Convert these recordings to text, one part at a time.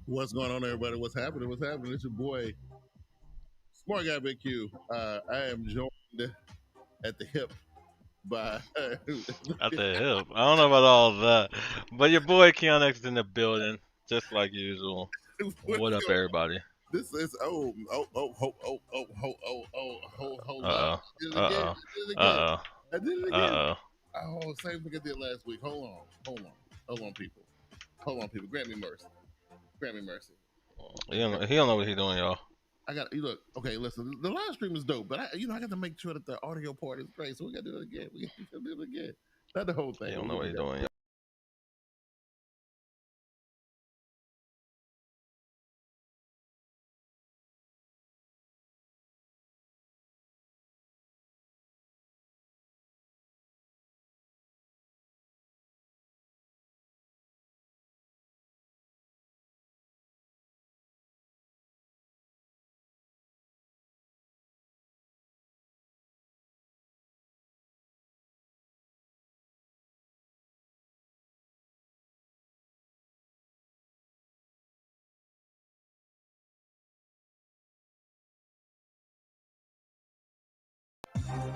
What's going on, everybody? What's happening? What's happening? It's your boy, Smart Guy Bigg Q. I am joined at the hip by. At the hip. I don't know about all that. But your boy Keyan X in the building, just like usual. What's What up, going on? everybody? This is hold up. Uh I did oh. it again. Uh I did it oh. again. Uh I did it oh. again. Uh Oh, same thing I did last week. Hold on, people. Hold on, people. Grant me mercy. Grant me mercy. oh. He don't know what he's doing, y'all. I got you. Look, okay. Listen, the live stream is dope, but I got to make sure that the audio part is great. So we got to do it again. We got to do it again. Not the whole He thing. don't We know got what to he's go. doing, y'all.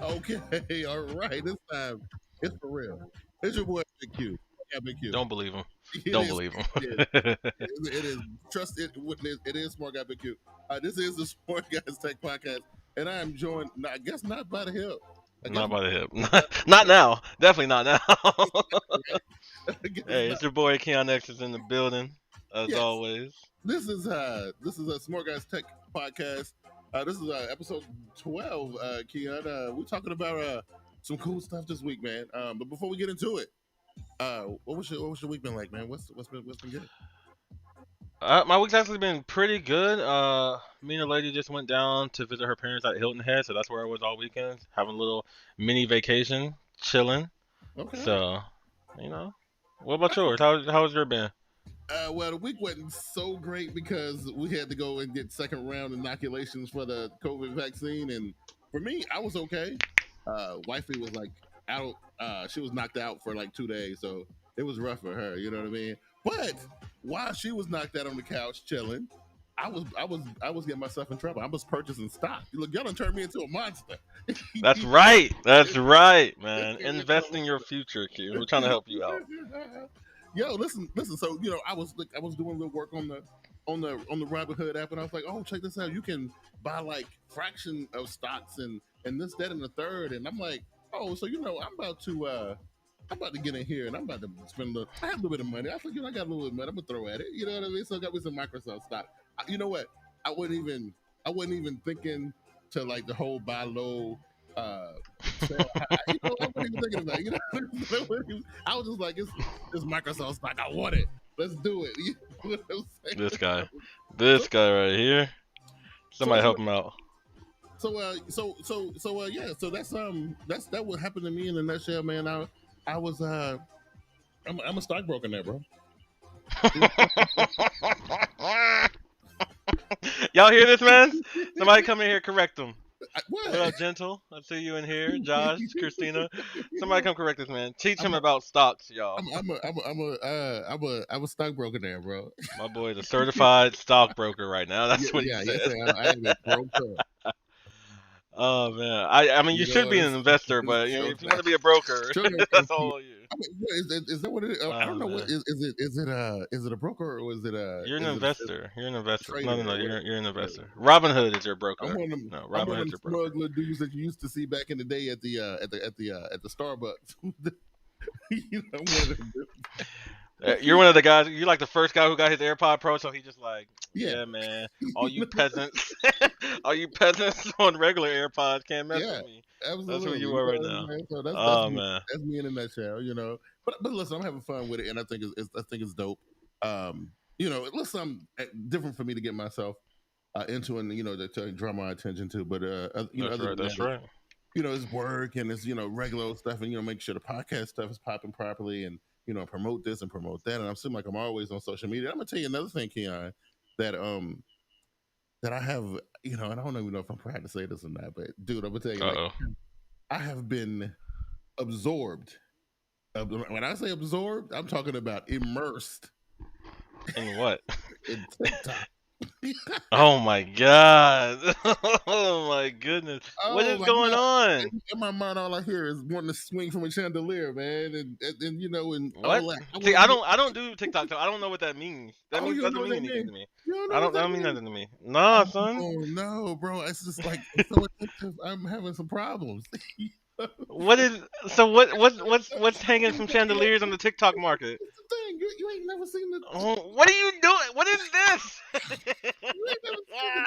Okay, all right. This time it's for real. It's your boy Big Q. Yeah, Big Q. Don't believe him. It Don't is. believe him. It is. It is. Trust it. It is Smart Guy Big Q. This is the Smart Guyz Tech Podcast, and I am joined. I guess not by the hip. I guess Not by the hip. not Not now. Definitely not now. I guess Hey, not. it's your boy Keyan X is in the building, as Yes. always. This is a Smart Guyz Tech Podcast. This is episode 12. Keon, we're talking about some cool stuff this week, man. But before we get into it, what was your week been like, man? What's been good? My week's actually been pretty good. Me and the lady just went down to visit her parents at Hilton Head, so that's where I was all weekend, having a little mini vacation, chilling. Okay. So, you know, what about yours? How's your been? Well, the week wasn't so great because we had to go and get second round inoculations for the COVID vaccine, and for me, I was okay. Wifey was like out; she was knocked out for like 2 days, so it was rough for her. You know what I mean? But while she was knocked out on the couch chilling, I was getting myself in trouble. I was purchasing stock. Look, y'all done turned me into a monster. That's right. That's right, man. Invest in your future, Q. We're trying to help you out. Yo, listen. So I was doing a little work on the Robinhood app, and I was like, oh, check this out. You can buy like fraction of stocks and this, that, and the third. And I'm like, oh, so I'm about to get in here, and I'm about to spend a little. I have a little bit of money. I think I got a little bit of money. I'm gonna throw at it. You know what I mean? So I got me some Microsoft stock. You know what? I wasn't even I wasn't even thinking to like the whole buy low. Sell high. I wasn't even thinking about it. I was just like, it's Microsoft stock. I want it. Let's do it. You know what I'm This saying? guy. So, This guy right here. so Somebody anyway, help him out. yeah. So that what happened to me in a nutshell, man. I was I'm a stockbroker now, bro. Y'all hear this, man? Somebody come in here, correct him. What What? up, Gentle? I see you in here. Josh, Christina. You Somebody know, come correct this man. Teach I'm him a, about stocks, y'all. I'm a stockbroker now, bro. My boy's a certified stockbroker right now. Yeah, That's what he yeah, yes, said. I am a broker. Oh man, I mean you You know should what be I'm an investor, saying? but you know, So if you want to be a broker, Sugar that's Cookie. all you. I mean, what is that what it is? I don't Oh know what man, is it a broker or you're an is it a investor. You're an investor. No, no, trader no. or You're an whatever? investor. Robinhood is your I'm broker. one of them. No, I'm one of Robinhood's them your broker. smuggler dudes that you used to see back in the day at the Starbucks. I'm one of them. You're one of the guys. You're like the first guy who got his AirPod Pro, so he just like, Yeah, yeah, man. All you peasants, all you peasants on regular AirPods can't mess yeah, with me. That's who absolutely. you You are know right what I'm now. saying? So that's Oh me. man, That's me in a nutshell. But listen, I'm having fun with it, and I think it's dope. Listen, different for me to get myself into, and to draw my attention to. But that's other right. than That's that, right. it's work and it's regular stuff, and make sure the podcast stuff is popping properly, and promote this and promote that. And I'm seem like I'm always on social media. I'm gonna tell you another thing, Keon, that that I have, and I don't even know if I'm proud to say this or not, but dude, I'm gonna tell you, like, Uh oh. I have been absorbed. When I say absorbed, I'm talking about immersed And what? in TikTok. Oh my god. Oh my goodness. What Oh is my going god! on? In my mind, all I hear is wanting to swing from a chandelier, man, and you know, and What? all that. I See, want to be. I don't do TikTok, so I don't know what that means. That Oh, means you don't know doesn't what mean that anything means? to me. You don't know what That that don't mean means? nothing to me. Nah, son. Oh no, bro! It's just like it's so addictive. I'm having some problems. What is what's hanging from chandeliers on the TikTok market? It's the thing. You ain't never seen the. Oh, what are you doing? What is this? You ain't never seen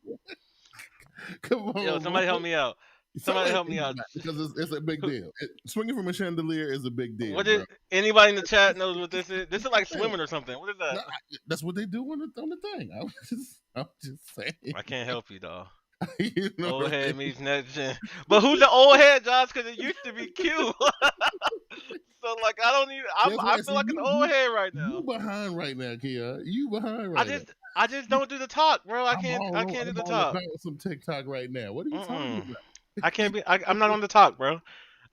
the thing. Come Yo, on, bro. somebody help me out. Somebody Somebody help me think out. about it because it's a big Who- deal. Swinging from a chandelier is a big deal, What bro. is anybody in the chat knows what this is? This is like Man, swimming or something. What is that? no, that's what they do on the thing. I'm just saying. I can't help you, dog. You know Old what I head mean? meets next gen. But who's the old head, Josh? Because it used to be Q. So like I don't even. That's I right. feel See, like an old head right you now. behind right now, Kia. You behind I right now. just I just don't do the talk, bro. I can't do I'm the all talk. about some TikTok right now. What are you talking Mm-mm. about? I can't be. I'm not on the talk, bro.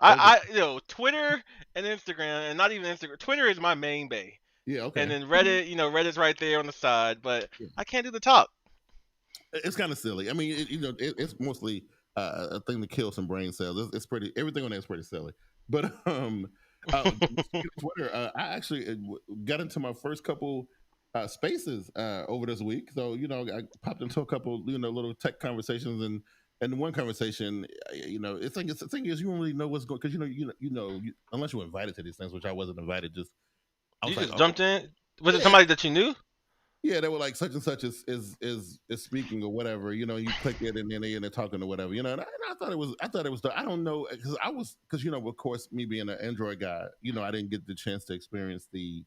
Okay. Twitter and Instagram, and not even Instagram. Twitter is my main bay, Yeah. and Okay. then Reddit. Reddit's right there on the side, but Yeah. I can't do the talk. It's kind of silly. I mean, it's mostly a thing to kill some brain cells. It's pretty. Everything on there is pretty silly. But speaking of Twitter, I actually got into my first couple spaces over this week. So I popped into a couple little tech conversations and one conversation, it's the thing is you don't really know what's going because unless you're invited to these things, which I wasn't invited. Just I You was like, just oh jumped in. Was it yeah, somebody that you knew? yeah, they were like such and such is speaking or whatever. You click it and then they're talking or whatever. And I thought it was. I don't know because of course me being an Android guy, I didn't get the chance to experience the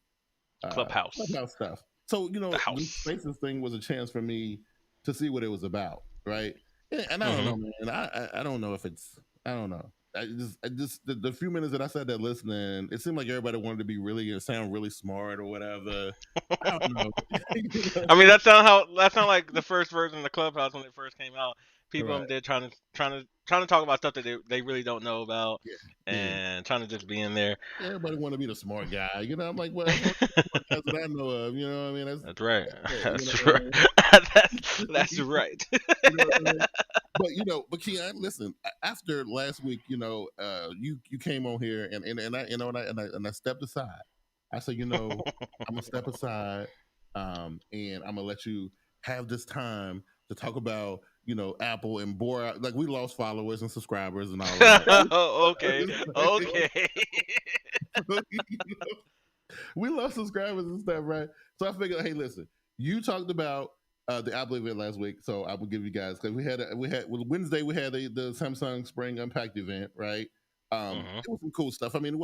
Clubhouse. Clubhouse stuff. So The this house. Spaces thing was a chance for me to see what it was about, right? And I don't Mm-hmm. know, man. I don't know if it's. I don't know. I just the few minutes that I sat there listening, it seemed like everybody wanted to be really sound really smart or whatever. I don't know. I mean, that sound like the first version of the Clubhouse when it first came out. People Right. on there trying to talk about stuff that they really don't know about, Yeah. Yeah. and trying to just be in there. Everybody want to be the smart guy. I'm like, well, that's what I know of. You know what I mean? That's right. That's it. You know That's what I right. mean? That's right. You know what I mean? But Keyan, listen. After last week, you came on here and I stepped aside. I said, I'm gonna step aside, and I'm gonna let you have this time to talk about, Apple and bore out. Like we lost followers and subscribers and all of that. Okay. Okay. We lost subscribers and stuff, right? So I figured, hey, listen, you talked about the Apple event last week, so I will give you guys because Wednesday we had the Samsung Spring Unpacked event, right? Hmm. It was some cool stuff. I mean,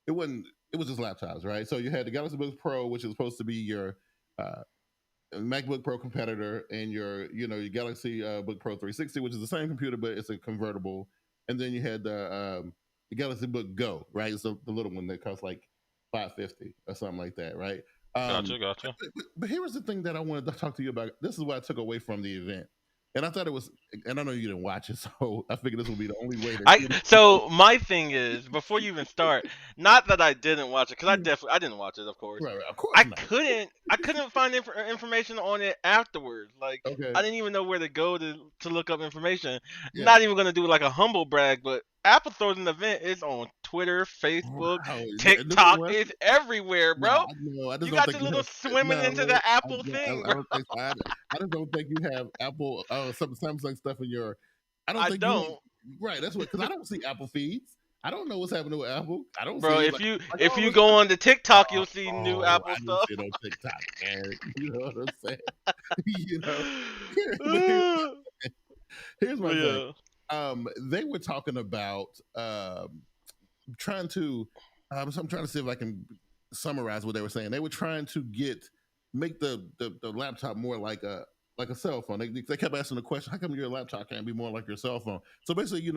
it was just laptops, right? So you had the Galaxy Book Pro, which is supposed to be your uh, MacBook Pro competitor, and your Galaxy Book Pro 360, which is the same computer but it's a convertible, and then you had the Galaxy Book Go, right? So the little one that costs like 550 or something like that, right? Um, Gotcha. but here was the thing that I wanted to talk to you about. This is what I took away from the event, and I thought it was, and I know you didn't watch it, so I figured this would be the only way to. So my thing is, before you even start, not that I didn't watch it, because I didn't watch it, of course. Right, of course not. I couldn't find information on it afterwards. Like Okay, I didn't even know where to go to look up information. yeah. Not even gonna do like a humble brag, but Apple throws an event. It's on Twitter, Facebook, Wow, this is TikTok. what. It's everywhere, No, bro. I just You don't got think your you little have. swimming into No, the Apple thing, I bro. don't think so. I just don't think you have Apple, some Samsung stuff in your. I don't I think you have. don't. Right, that's what because I don't see Apple feeds. I don't know what's happening with Apple. I don't Bro, see like if oh you look, go on to TikTok, you'll see new oh Apple I didn't stuff. see it on TikTok, man. You know what I'm saying? you know. But here's my thing. Yeah. They were talking about trying to. So I'm trying to see if I can summarize what they were saying. They were trying to make the laptop more like a cell phone. They kept asking the question, how come your laptop can't be more like your cell phone? So basically,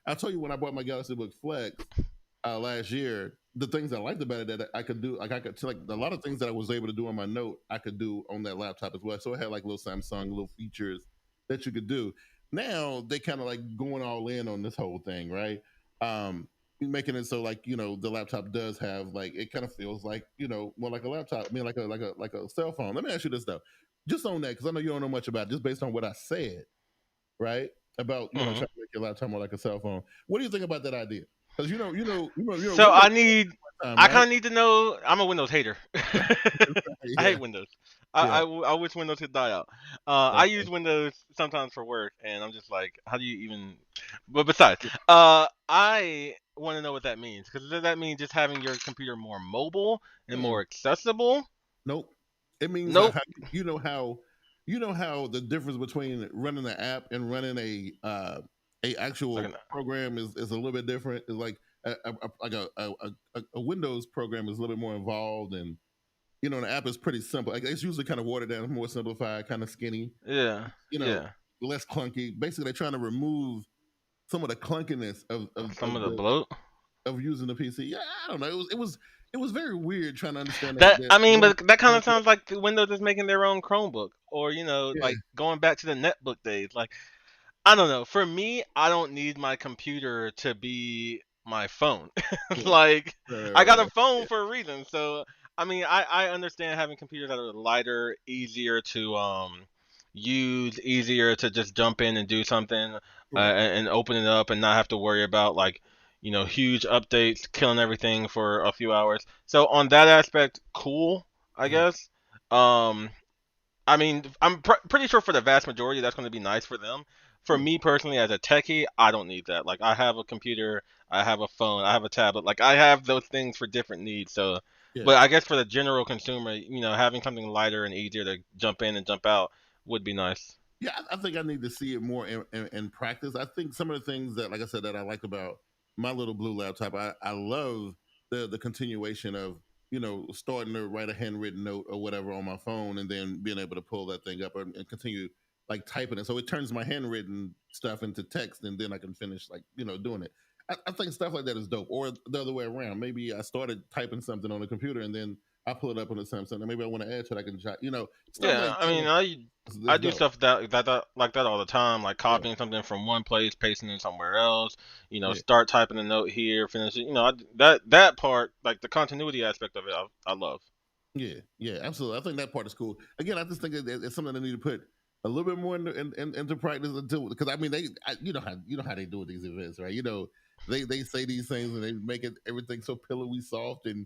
I told you when I bought my Galaxy Book Flex last year, the things I liked about it that I could do, like I could like a lot of things that I was able to do on my Note, I could do on that laptop as well. So it had like little Samsung little features that you could do. Now they kind of like going all in on this whole thing, right? Um, making it so like the laptop does have like it kind of feels like more like a laptop. I mean like a cell phone. Let me ask you this though, just on that because I know you don't know much about it, just based on what I said, right? About trying to make your laptop more like a cell phone. What do you think about that idea? Because you're a So Windows I right? kind of need to know. I'm a Windows hater. I hate Yeah, Windows. yeah. I wish Windows could die out. I use Windows sometimes for work, and I'm just like, how do you even? But besides, I want to know what that means, because does that mean just having your computer more mobile and Mm-mm. more accessible? Nope. It means Nope. how the difference between running an app and running a actual Like, program is a little bit different. It's like a Windows program is a little bit more involved, and an app is pretty simple. Like, it's usually kind of watered down, more simplified, kind of skinny. yeah, You know, yeah. less clunky. Basically, they're trying to remove some of the clunkiness Some of the bloat. of using the PC. Yeah, I don't know. It was very weird trying to understand that. That I mean, One, but that kind of sounds like Windows is making their own Chromebook, or yeah, like going back to the netbook days. Like, I don't know. For me, I don't need my computer to be my phone. yeah, Like, I got a phone yeah, for a reason. So, I mean, I understand having computers that are lighter, easier to use, easier to just jump in and do something, right. and open it up and not have to worry about like, huge updates killing everything for a few hours. So on that aspect, cool, I Mhm. guess. Um, I mean, I'm pretty sure for the vast majority, that's going to be nice for them. For Yeah, me personally, as a techie, I don't need that. Like, I have a computer, I have a phone, I have a tablet. Like, I have those things for different needs. So, yeah. but I guess for the general consumer, having something lighter and easier to jump in and jump out would be nice. Yeah, I think I need to see it more in practice. I think some of the things that, like I said, that I like about my little blue laptop, I love the continuation of starting to write a handwritten note or whatever on my phone, and then being able to pull that thing up and continue like typing it. So it turns my handwritten stuff into text, and then I can finish like doing it. I think stuff like that is dope. Or the other way around. Maybe I started typing something on the computer, and then I pull it up on the Samsung, and maybe I want to add to it. I can stuff Yeah, like I mean, that. I Is do dope. stuff that like that all the time, like Yeah, copying something from one place, pasting it somewhere else. yeah. Start typing a note here, finish it. That part, like the continuity aspect of it, I love. Yeah, yeah, absolutely. I think that part is cool. Again, I just think it's something they need to put a little bit more into practice until because I mean you know how they do at these events, right? They say these things and they make it everything so pillowy soft and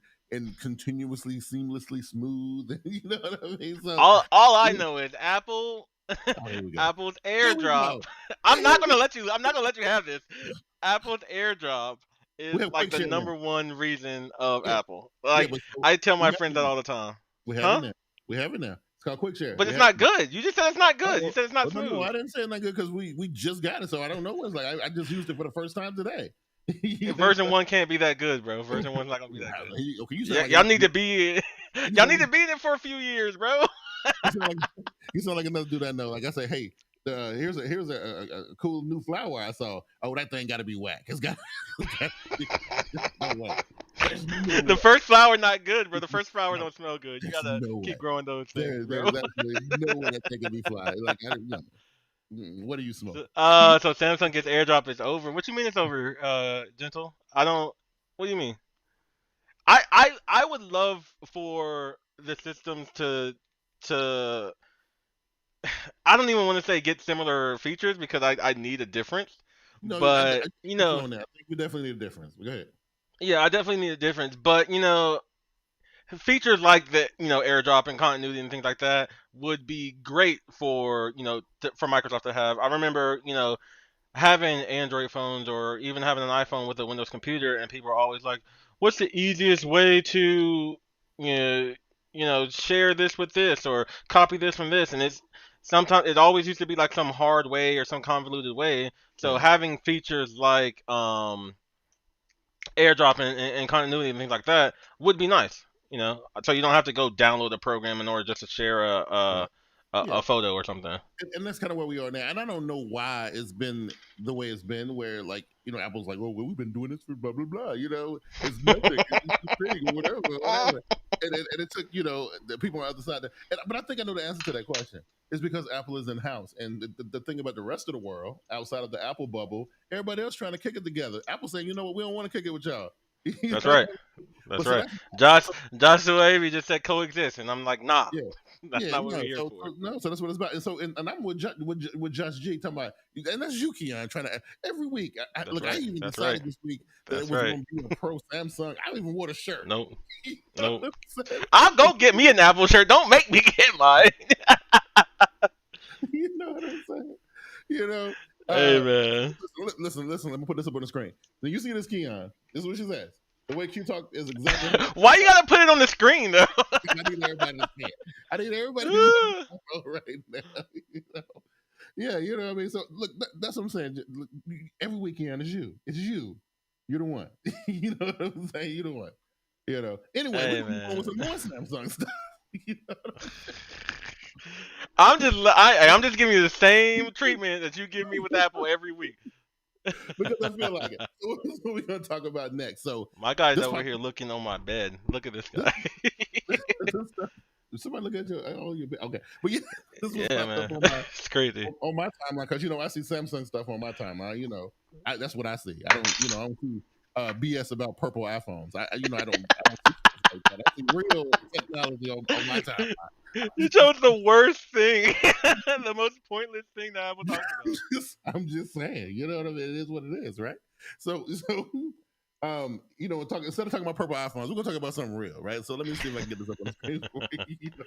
continuously seamlessly smooth. You know what I mean? So All I yeah. know is Apple, Oh, here we go. Apple's Here we AirDrop. go. I'm Here not gonna we let you. I'm not gonna let you have this. Apple's AirDrop we is have like quick the share now. number one reason of Yeah, Apple. yeah, Like, but I tell we my have friends it that now. all the time. We have it Huh? now. We have it now. It's called quick share. But We it's have not it. good. You just said it's not Oh, good. You said it's not well, no, smooth. I didn't say it that good because we just got it, so I don't know what it's like. I just used it for the first time today. You know Version one can't be that good, bro. Version one's not gonna be that good. Okay, you sound Yeah, like y'all need to be. you Y'all sound need like to be in it for a few years, bro. you sound like you sound like another dude I know. Like I say, hey, here's a cool new flower I saw. Oh, that thing got to be whack. It's got to be no way. There's no The way. first flower not good, bro. The first flower don't smell good. You There's gotta no way. keep growing those things, There's bro. absolutely no way that thing can be fly. Like I don't know. What do you smoke? So Samsung gets AirDrop is over. What you mean it's over, Gentle? I don't. What do you mean? I would love for the systems to I don't even want to say get similar features because I need a difference. No, I But get you on that. I think we definitely need a difference. Go ahead. yeah, I definitely need a difference. But features like the AirDrop and continuity and things like that would be great for for Microsoft to have. I remember having Android phones or even having an iPhone with a Windows computer, and people are always like, "What's the easiest way to you know share this with this or copy this from this?" And sometimes it always used to be like some hard way or some convoluted way. So Right. having features like AirDrop and continuity and things like that would be nice. So you don't have to go download a program in order just to share Right. a Yeah. photo or something. And that's kind of where we are now. And I don't know why it's been the way it's been, where like Apple's like, oh well, we've been doing this for blah blah blah. It's nothing, it's just a thing or whatever, whatever. And it took the people on the other side. But I think I know the answer to that question. is because Apple is in house. And the thing about the rest of the world, outside of the Apple bubble, everybody else trying to kick it together. Apple saying, you know what, we don't want to kick it with y'all. That's right. That's right. Josh Wavy just said coexist, and I'm like, nah, yeah, that's not what we're here for. So that's what it's about. And so, and I'm with Josh G talking about, and that's you, Keyan, trying to every week. I even decided this week that it was going to be a pro Samsung. I don't even wore a shirt. Nope. I'll go get me an Apple shirt. Don't make me get mine. You know what I'm saying? You know. Hey man. Listen. Let me put this up on the screen. So you see this, Keyan? This is what she says. The way Q talk is exactly. Why you gotta put it on the screen though? I need everybody to see it. I need everybody to see it right now. You know? Yeah, you know what I mean. So look, that's what I'm saying. Look, every weekend is you. It's you. You're the one. You know what I'm saying? You're the one. You know. Anyway, we're going with some more Samsung stuff. You know what I'm saying? I'm just giving you the same treatment that you give me with Apple every week. Because I feel like it. So that's what we're gonna talk about next. So my guy's over here looking on my bed. Look at this guy. Somebody look at you. Okay, but yeah, this was man. It's crazy on my timeline because I see Samsung stuff on my timeline. That's what I see. I don't see BS about purple iPhones. I don't see like that. I see real technology on my timeline. You chose the worst thing, the most pointless thing that I would talk about. I'm just saying, you know what I mean? It is what it is, right? So instead of talking about purple iPhones, we're gonna talk about something real, right? So let me see if I can get this up on the screen for you. You know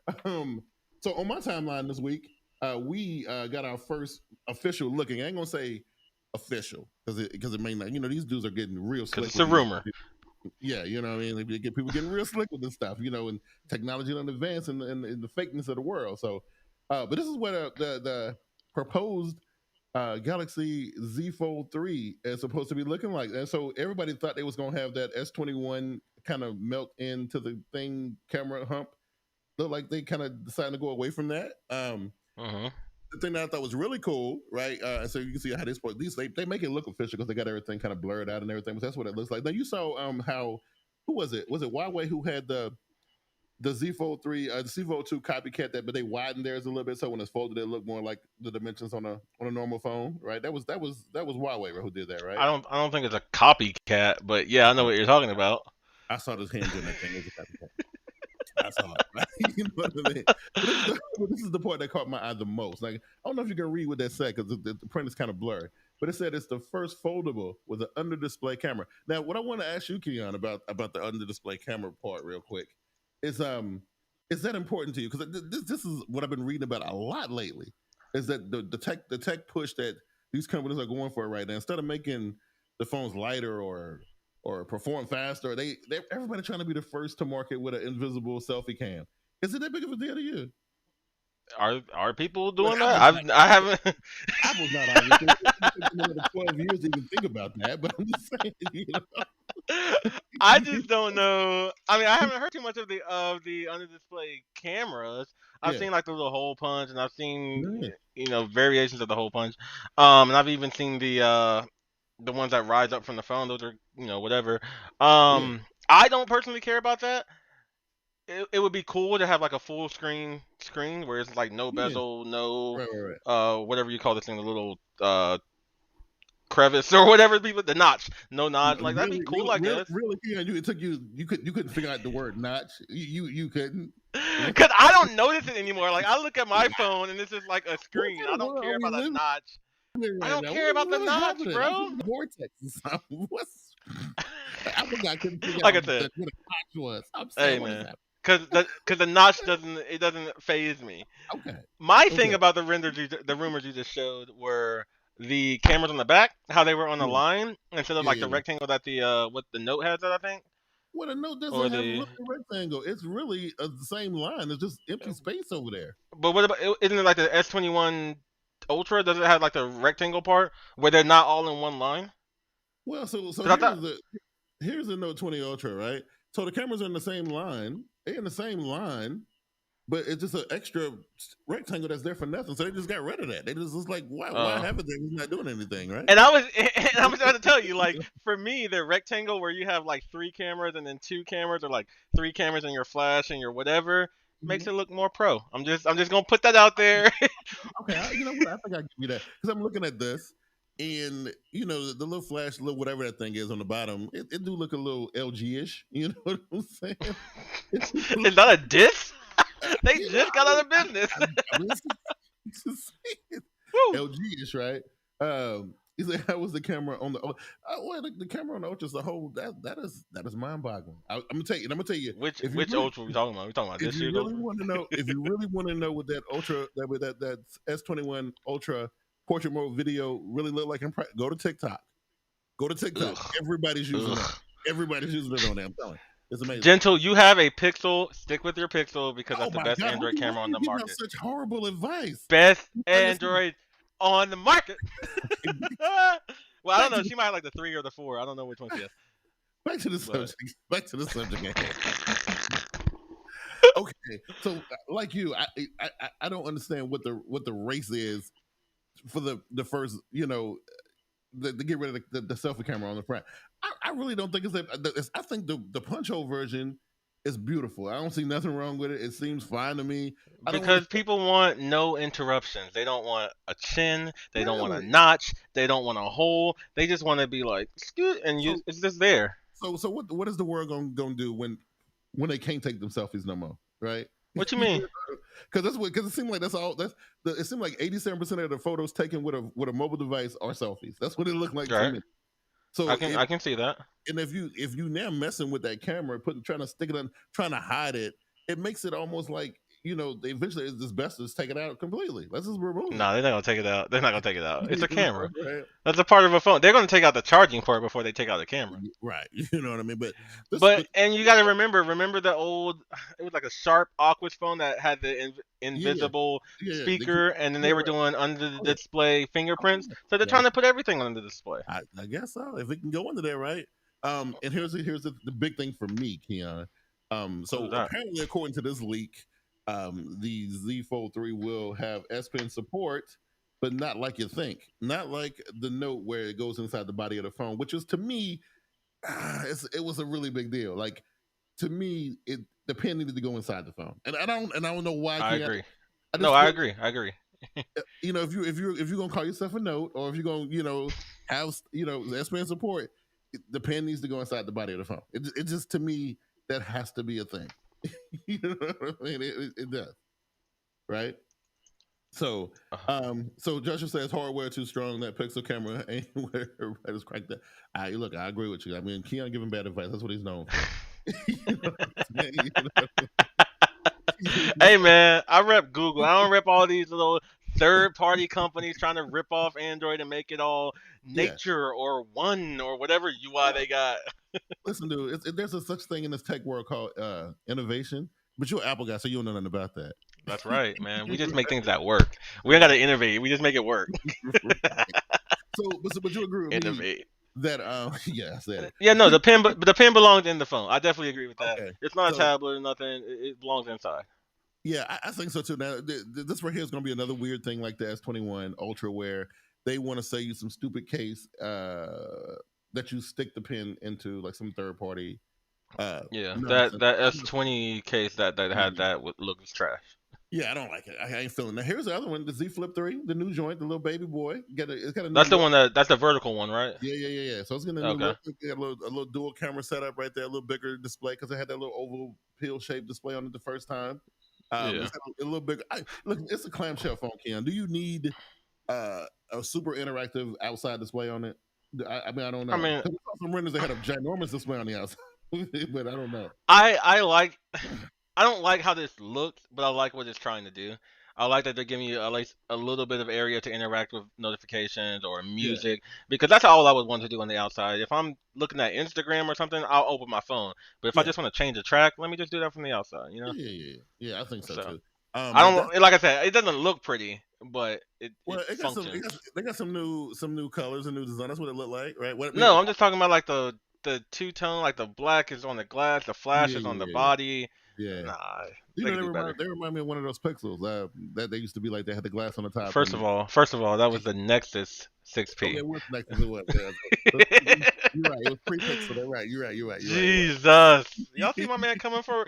what I mean? So on my timeline this week, we got our first official looking. I ain't gonna say official because it may not. These dudes are getting real slick. It's a rumor. Yeah, you know what I mean? They get people getting real slick with this stuff, and technology on advance and the fakeness of the world. So, but this is what the proposed Galaxy Z Fold 3 is supposed to be looking like. And so everybody thought they was going to have that S21 kind of melt into the thing camera hump. Look like they kind of decided to go away from that. The thing that I thought was really cool, right? So you can see how they make it look official because they got everything kind of blurred out and everything. But that's what it looks like. Now you saw who was it? Was it Huawei who had the Z Fold 3, the Z Fold 2 copycat but they widened theirs a little bit so when it's folded it looked more like the dimensions on a normal phone, right? That was Huawei who did that, right? I don't think it's a copycat, but yeah, I know what you're talking about. I saw this hand in that thing. It was a copycat. I saw it. Right? You know what I mean? This is the part that caught my eye the most. Like, I don't know if you can read what that said because the print is kind of blurred. But it said it's the first foldable with an under-display camera. Now, what I want to ask you, Keyan, about the under-display camera part real quick is that important to you? Because this is what I've been reading about a lot lately, is that the tech push that these companies are going for right now, instead of making the phones lighter or perform faster, everybody trying to be the first to market with an invisible selfie cam. Is it that big of a deal to you? Are people doing that? I haven't. Apple's not obviously. It's another 12 years to even think about that, but I'm just saying. I just don't know. I mean, I haven't heard too much of the under display cameras. I've seen like the little hole punch, and I've seen variations of the hole punch. And I've even seen the ones that rise up from the phone. Those are whatever. I don't personally care about that. It would be cool to have like a full screen where it's like no bezel, no whatever you call this thing, the little crevice or whatever, the notch, no notch. Like that'd be cool. I guess. Really, it took you couldn't figure out the word notch. You couldn't. Because I don't notice it anymore. Like I look at my phone and it's just like a screen. I don't care about a notch. I don't care about the notch, bro. Vortex or something. I forgot. Couldn't figure like out I said, what a notch was. I'm saying, hey man. Because the notch doesn't phase me. Okay. My thing about the rumors you just showed were the cameras on the back, how they were on the line instead of the rectangle that the Note has. I think. Well, the Note doesn't have a rectangle. It's really the same line. There's just empty space over there. But what about? Isn't it like the S21 Ultra? Does it have like the rectangle part where they're not all in one line? Well, so here's the Note 20 Ultra, right? So the cameras are in the same line. They're in the same line, but it's just an extra rectangle that's there for nothing. So they just got rid of that. They just like, why have it there? It's not doing anything, right? And I was about to tell you, like, for me, the rectangle where you have like 3 cameras and then 2 cameras, or like 3 cameras and your flash and your whatever, makes it look more pro. I'm just gonna put that out there. Okay, you know what? I think I give you that because I'm looking at this, and you know the little flash, little whatever that thing is on the bottom, it do look a little LG-ish. You know what I'm saying? It's not a diss. They Yeah, just got out of business. I mean, it's just Woo. LG-ish, right? He said, "How was the camera on the? Well, the camera on the Ultra as a whole that is mind-boggling. I'm gonna tell you. I'm gonna tell you Which if you which really, Ultra we talking about? We talking about if this you year's really Ultra? want to know, if you really want to know what that Ultra that S21 Ultra portrait mode video really look like, go to TikTok. Go to TikTok. Ugh. Everybody's using it. Ugh. Everybody's using it on there. I'm telling you, it's amazing. Gentle, you have a Pixel. Stick with your Pixel because Oh that's the my best God, Android camera on the giving out market. such horrible advice. Best Understand- Android on the market. Well, I don't know. Back to She might have like the 3 or the 4. I don't know which one she has. Back to the But- subject. Back to the subject. Okay, so like you, I don't understand what the race is for the first, you know, to get rid of the selfie camera on the front. I really don't think it's that. I think the punch hole version is beautiful. I don't see nothing wrong with it. It seems fine to me. Because people want no interruptions. They don't want a chin. They don't want a Really? notch. They don't want a hole. They just want to be like, "Scoot," and it's just there. So what is the world gonna do when they can't take them selfies no more, right? What you mean? Because it seems like it seems like 87% of the photos taken with a mobile device are selfies. That's what it looked like to Right. me. So I can see that. and if you now messing with that camera, trying to stick it on, trying to hide it, it makes it almost like, you know, they eventually it's best to take it out completely. Let's just remove it. No, they're not gonna take it out. They're not gonna take it out. It's a camera. Right. That's a part of a phone. They're gonna take out the charging port before they take out the camera. Right. You know what I mean? But and you got to remember the old. It was like a Sharp Aquos phone that had the invisible Yeah, speaker, and then they were doing under the display fingerprints. So they're trying to put everything under the display. I guess so. If it can go into there, right? And here's the big thing for me, Keyan. So apparently, according to this leak, the Z Fold 3 will have S Pen support, but not like you think. Not like the Note where it goes inside the body of the phone, which is, to me, it was a really big deal. Like, to me, the pen needed to go inside the phone, and I don't know why. I agree. I agree. You know, if you're gonna call yourself a Note, or if you're gonna, you know, have, you know, S Pen support, the pen needs to go inside the body of the phone. It just, to me, that has to be a thing. You know what I mean? It does, right? So, so Joshua says hardware too strong. That Pixel camera ain't where everybody's cracked that. I agree with you. I mean, Keyan giving bad advice. That's what he's known for. You know what I'm saying? You know what I mean? Hey man, I rep Google. I don't rep all these little third-party companies trying to rip off Android and make it all nature or one or whatever UI they got. Listen, dude, there's a such thing in this tech world called innovation. But you're an Apple guy, so you don't know nothing about that. That's right, man. We just make things that work. We don't got to innovate. We just make it work. But you agree with Innovate. me that yeah, I said it. Yeah, no, the pen belongs in the phone. I definitely agree with that. Okay. It's not a tablet or nothing. It belongs inside. Yeah, I think so too. Now, this right here is going to be another weird thing like the S21 Ultra, where they want to sell you some stupid case that you stick the pen into, like some third party. Yeah, nonsense. that S20 case that had that would look as trash. Yeah, I don't like it. I ain't feeling that. Here's the other one, the Z Flip 3, the new joint, the little baby boy. It's got a new That's the look. one that's the vertical one, right? Yeah. So it's gonna Okay. get a little dual camera setup right there, a little bigger display because it had that little oval pill shaped display on it the first time. Yeah. It's a little bigger. Look, it's a clamshell phone, Keyan. Do you need a super interactive outside display on it? I mean, I don't know. I mean, 'Cause we saw some renders that had a ginormous display on the outside, but I don't know. I don't like how this looks, but I like what it's trying to do. I like that they're giving you at least a little bit of area to interact with notifications or music, because that's all I would want to do on the outside. If I'm looking at Instagram or something, I'll open my phone. But if I just want to change a track, let me just do that from the outside, you know? Yeah, I think so too. I don't like I said, it doesn't look pretty, but it functions. They got some new colors and new design. That's what it looked like, right? I'm just talking about like the two-tone, like the black is on the glass, the flash is on the body. Yeah. Nah, You they know, could do better. they remind me of one of those Pixels that they used to be like they had the glass on the top. First of all, that was the Nexus 6P. Okay, what's next? It was. Yeah. You're right. It was pre-Pixel. They're right. You're right. You're right. You're right. Jesus, y'all see my man coming for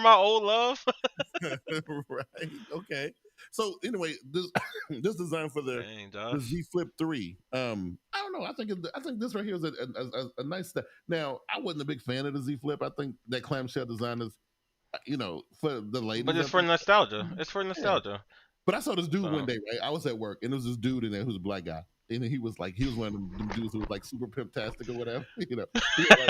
my old love. Right. Okay. So anyway, this design for the Dang, Josh. Z Flip 3. I don't know. I think this right here is a nice step. Now, I wasn't a big fan of the Z Flip. I think that clamshell design is, for the ladies. But it's for nostalgia. It's for Yeah. nostalgia. But I saw this dude one day, right? I was at work, and there was this dude in there who's a black guy. And he was one of them dudes who was like super pimptastic or whatever, you know. You know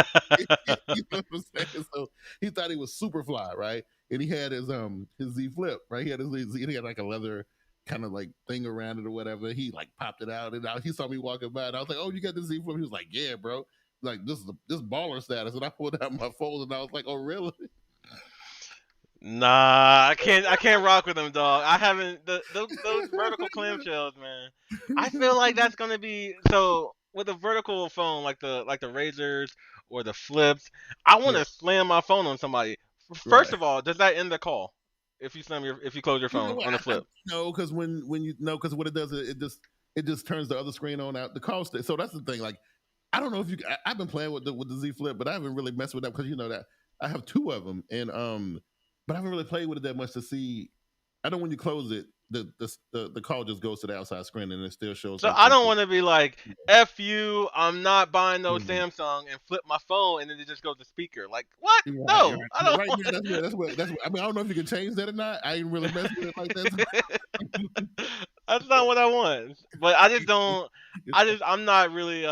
what I'm saying? So he thought he was super fly, right? And he had his Z Flip, right? He had he had like a leather kind of like thing around it or whatever. He like popped it out, and he saw me walking by, and I was like, "Oh, you got the Z Flip?" He was like, "Yeah, bro. Like this baller status." And I pulled out my phone, and I was like, "Oh, really?" Nah, I can't rock with them, dog. I haven't those vertical clamshells, man. I feel like that's gonna be so with a vertical phone like the Razors or the Flips. I want to slam my phone on somebody. First of all, does that end the call if you close your phone on the Flip? No, because because what it does is it just turns the other screen on out the cost. So that's the thing. Like, I don't know if I've been playing with the Z Flip, but I haven't really messed with that because that I have two of them, and but I haven't really played with it that much to see. I know when you close it, the call just goes to the outside screen and it still shows. So I don't want to be like, F you, I'm not buying no Samsung and flip my phone and then it just goes to speaker. Like, what? Right, no, right. I don't. Right, that's what. I mean, I don't know if you can change that or not. I ain't really messing with it like that. That's not what I want. But I just don't. I'm not really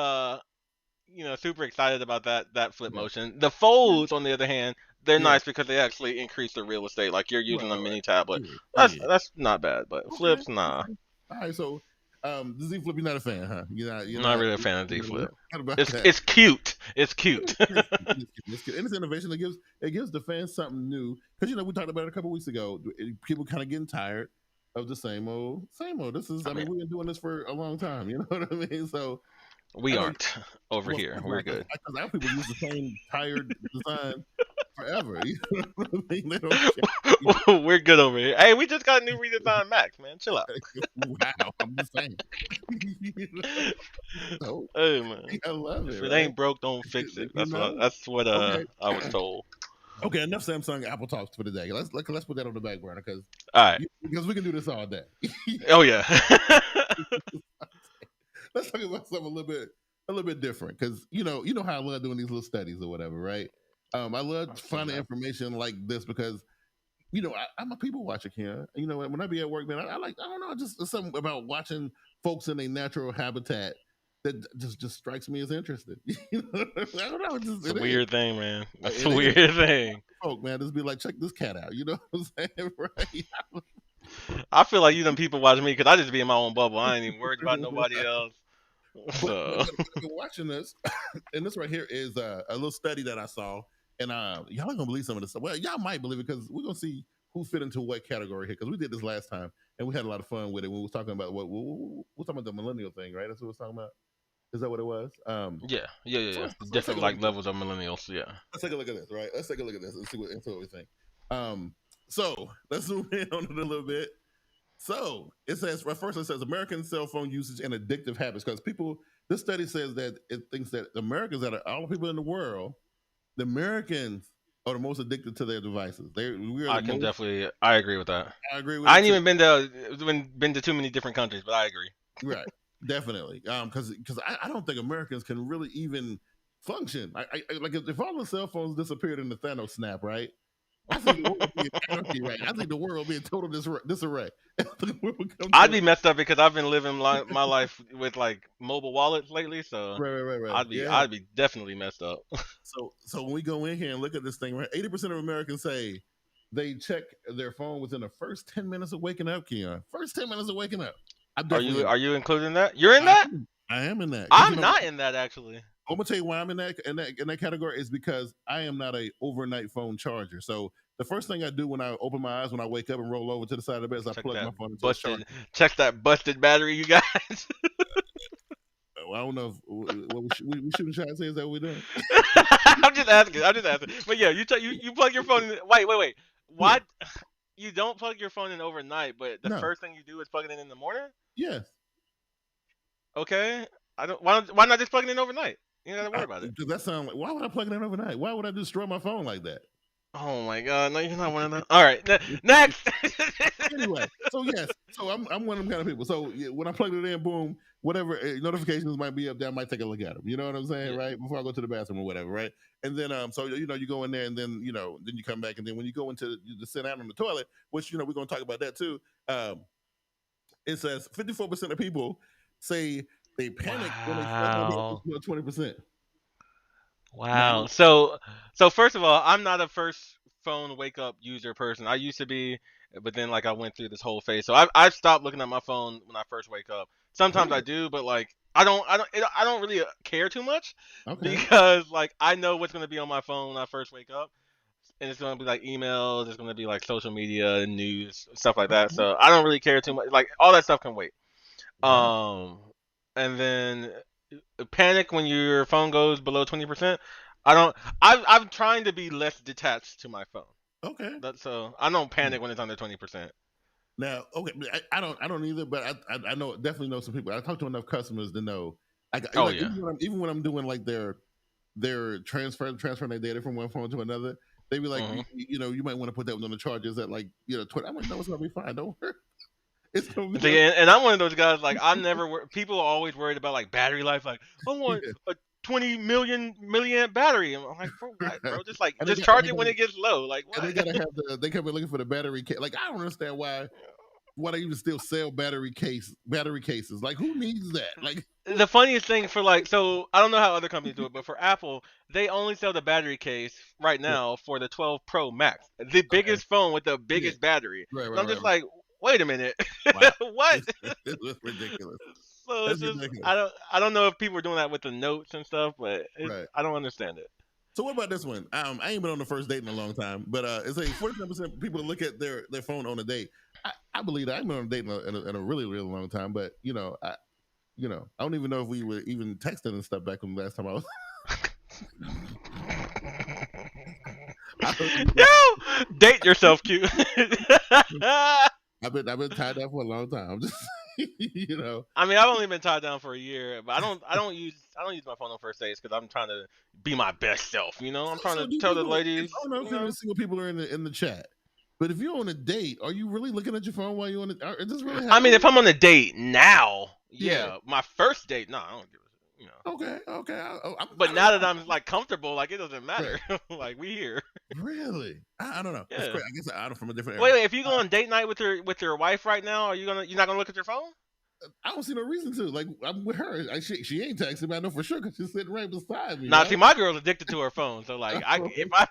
super excited about that flip motion. The folds, on the other hand, they're nice because they actually increase the real estate. Like you're using a mini tablet. That's not bad, but flips, nah. All right, so the Z Flip, you're not a fan, huh? You're not really a fan of Z Flip. It's cute. It's cute. It's cute. And it's innovation. It gives the fans something new. Because we talked about it a couple weeks ago. People kind of getting tired of the same old. This is. I mean, we've been doing this for a long time. You know what I mean? So. We aren't over here. We're good. Because our people use the same tired design forever. You know what I mean? They don't We're good over here. Hey, we just got a new redesigned Max, man. Chill out. Wow, I'm just saying. Hey, man. I love it. If it ain't broke, don't fix it. That's what I was told. Okay, enough Samsung Apple talks for today. Let's put that on the back burner because we can do this all day. Oh yeah. Let's talk about something a little bit different because you know how I love doing these little studies or whatever, right? I love finding information like this because I'm a people watcher, Keyan. When I be at work, man, I don't know, just something about watching folks in a natural habitat that just strikes me as interesting. I don't know, it's a weird thing, man. That's a weird thing. Folk, man, just be like, check this cat out. You know what I'm saying, right? I feel like you done people watch me because I just be in my own bubble. I ain't even worried about nobody else. So. I've been watching this, and this right here is a little study that I saw, and y'all ain't gonna believe some of this stuff. Well, y'all might believe it because we're gonna see who fit into what category here because we did this last time and we had a lot of fun with it. We were talking about we're talking about the millennial thing, right? That's what we're talking about. Is that what it was? Yeah. So different levels of millennials. Yeah. Let's take a look at this, right? Let's take a look at this and see what we think. So let's zoom in on it a little bit. So it says, first it says American cell phone usage and addictive habits because this study says that it thinks that Americans, that are all the people in the world, the Americans are the most addicted to their devices. I agree with that. I agree with I ain't even been to too many different countries, but I agree. Right. Definitely. Because I don't think Americans can really even function. I like if all the cell phones disappeared in the Thanos snap, right? I think the world would be in anarchy, right? I think the world would be in total disarray. I'd be messed up because I've been living my life with like mobile wallets lately, so right. I'd be definitely messed up. So when we go in here and look at this thing, right? 80% of Americans say they check their phone within the first 10 minutes of waking up, Keyan. First 10 minutes of waking up. Are you including that? You're in that? I am in that. I'm not in that actually. I'm gonna tell you why I'm in that category is because I am not a overnight phone charger. So the first thing I do when I open my eyes when I wake up and roll over to the side of the bed is I plug my phone into the charger. Check that busted battery, you guys. Well, I don't know if what we shouldn't try to say is that what we're doing. I'm just asking. But yeah, you plug your phone in. Wait. Why you don't plug your phone in overnight? But the No. first thing you do is plug it in the morning. Yes. Okay. I don't. Why not just plug it in overnight? You don't gotta worry about it. Does that sound like? Why would I plug it in overnight? Why would I destroy my phone like that? Oh my god! No, you're not one of them. All right, next. Anyway, so yes, so I'm one of them kind of people. So when I plug it in, boom, whatever notifications might be up there, I might take a look at them. You know what I'm saying, right? Before I go to the bathroom or whatever, right? And then so you go in there, and then then you come back, and then when you go into to sit down on the toilet, which we're going to talk about that too. It says 54% of people say they panic when they start 20%. Wow. So first of all, I'm not a first phone wake up user person. I used to be, but then like I went through this whole phase. So I've stopped looking at my phone when I first wake up. Sometimes I do, but like I don't really care too much because like I know what's gonna be on my phone when I first wake up, and it's gonna be like emails, it's gonna be like social media, news, stuff like that. So I don't really care too much. Like all that stuff can wait. And then panic when your phone goes below 20%. I'm trying to be less detached to my phone. Okay. So I don't panic when it's under 20%. Now, okay, I don't either, but I definitely know some people. I talk to enough customers to know. Even when I'm doing like their transferring their data from one phone to another, they be like, you might want to put that one on the charges at like 20. I'm like, no, it's gonna be fine. Don't worry. See, and I'm one of those guys. Like I'm never. People are always worried about like battery life. Like I want a 20 milliamp battery. I'm like, bro, just charge it when it gets low. Like what? And they gotta have they come in looking for the battery case. Like I don't understand why they even still sell battery cases. Like who needs that? Like the funniest thing for so I don't know how other companies do it, but for Apple, they only sell the battery case right now for the 12 Pro Max, the biggest phone with the biggest battery. Right, I'm just like, wait a minute, wow. What? It's ridiculous. So it's just ridiculous. I don't know if people are doing that with the notes and stuff, but I don't understand it. So what about this one? I ain't been on the first date in a long time, but it's like 47% of people look at their phone on a date. I believe that. I haven't been on a date in a really, really long time, but I don't even know if we were even texting and stuff back when the last time I was. Date yourself, Q. I've been tied down for a long time. I'm just, I mean, I've only been tied down for a year, but I don't use my phone on first dates because I'm trying to be my best self. I'm trying to tell the ladies. I don't know if single people are in the chat, but if you're on a date, are you really looking at your phone while you're on it? Is this really happening? I mean, if I'm on a date now, my first date, no, I don't give a. Okay. But now that I'm like comfortable, like it doesn't matter. Like we here. Really? I don't know. Yeah. I guess I don't from a different. Wait. If you go on date night with your wife right now, you're not gonna look at your phone? I don't see no reason to. Like I'm with her. She ain't texting me. I know for sure because she's sitting right beside me. See, my girl's addicted to her phone. So like, if I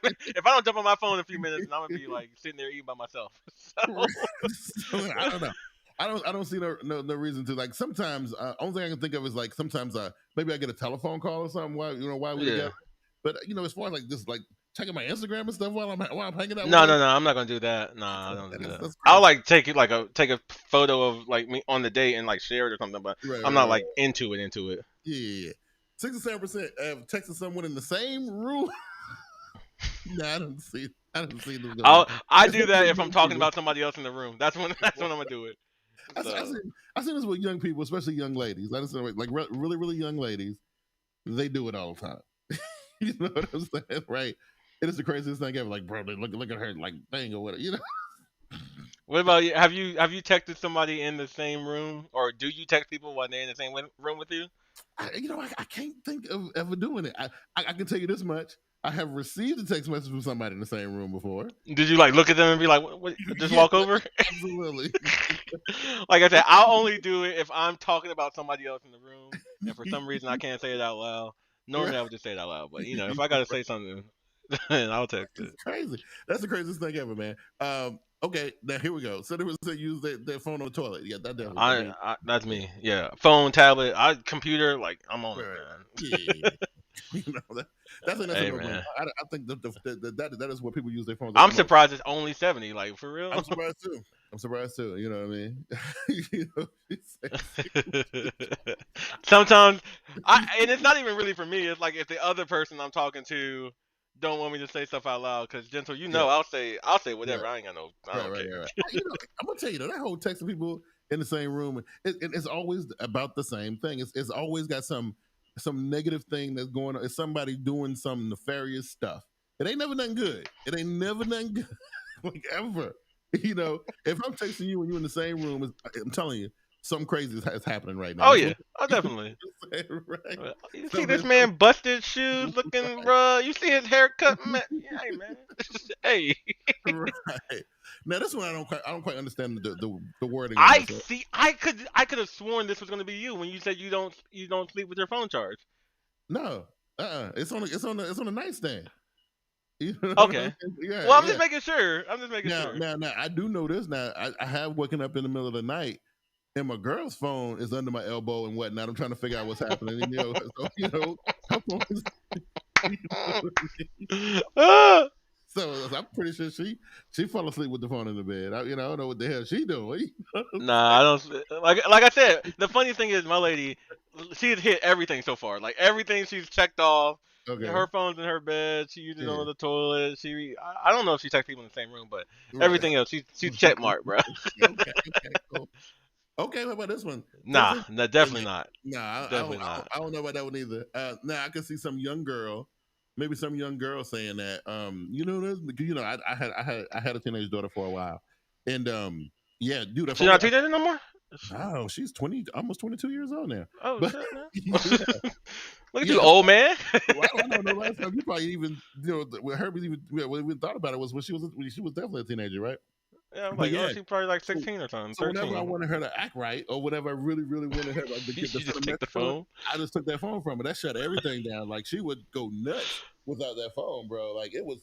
don't jump on my phone in a few minutes, then I'm gonna be like sitting there eating by myself. So, I don't know. I don't see no reason to. Like sometimes, only thing I can think of is like sometimes maybe I get a telephone call or something while we together. But as far as like this, like checking my Instagram and stuff while I'm hanging out. No, I'm not gonna do that. No, I don't do that. I'll like take a photo of like me on the date and like share it or something, but I'm not like into it. Yeah. 67% have texted someone in the same room. No, I don't see them. I do that if I'm talking about somebody else in the room. That's when I'm gonna do it. I see this with young people, especially young ladies. I understand, like really, really young ladies, they do it all the time. You know what I'm saying, right? It is the craziest thing ever. Like, bro, they look at her like thing or whatever. What about you? Have you texted somebody in the same room, or do you text people when they're in the same room with you? I can't think of ever doing it. I can tell you this much. I have received a text message from somebody in the same room before. Did you like look at them and be like, what, just walk over? Absolutely. Like I said, I'll only do it if I'm talking about somebody else in the room, and for some reason I can't say it out loud. Normally I would just say it out loud, but if I gotta say something, then I'll text it. It's crazy. That's the craziest thing ever, man. Okay, now here we go. So there was to use their phone on the toilet. Yeah, that definitely. That's me. Yeah, phone, tablet, computer. Like I'm on it, man. Yeah. That's man. I think that is what people use their phones. I'm surprised it's only 70. Like for real. I'm surprised too. You know what I mean? Sometimes, and it's not even really for me. It's like if the other person I'm talking to don't want me to say stuff out loud because Gentle, Yeah. I'll say whatever. Right. I ain't got no. I don't care. Right. I'm gonna tell you though, that whole texting people in the same room, it's always about the same thing. It's always got some negative thing that's going on. It's somebody doing some nefarious stuff. It ain't never nothing good. It ain't never nothing good, like ever. If I'm texting you and you're in the same room, I'm telling you, something crazy is happening right now. Oh yeah, definitely. Right. You see this man busted shoes looking, bro. You see his haircut, man. Hey man, hey. Right. Now this one I don't quite understand the wording. I could have sworn this was gonna be you when you said you don't sleep with your phone charged. No, it's on the nightstand. Okay. Yeah. Well, I'm just making sure. Now, I do know this. Now, I have woken up in the middle of the night, and my girl's phone is under my elbow and whatnot. I'm trying to figure out what's happening. Her phone is, so I'm pretty sure she fell asleep with the phone in the bed. I don't know what the hell she doing. Nah, I don't. Like I said, the funny thing is, my lady, she's hit everything so far. Like everything she's checked off. Okay. Her phone's in her bed. She uses it on the toilet. I don't know if she texts people in the same room, but everything else, she's check marked, bro. Okay, cool. Okay, what about this one? Nah, definitely not. Nah, definitely not. I don't know about that one either. Now I can see some young girl, maybe some young girl saying that. This. I had a teenage daughter for a while, and yeah, dude. She's not a teenager no more. No, she's 20, almost 22 years old now. Oh, but, shit, man. Look at you, old man. Well, I don't know. Last time you probably even, when Herbie even thought about it was when she was definitely a teenager, right? Yeah, I'm like, she's probably like 16 or something. So whenever I wanted her to act right, or whatever I really, really wanted her to get the phone. I just took that phone from her. That shut everything down. Like she would go nuts without that phone, bro. Like it was,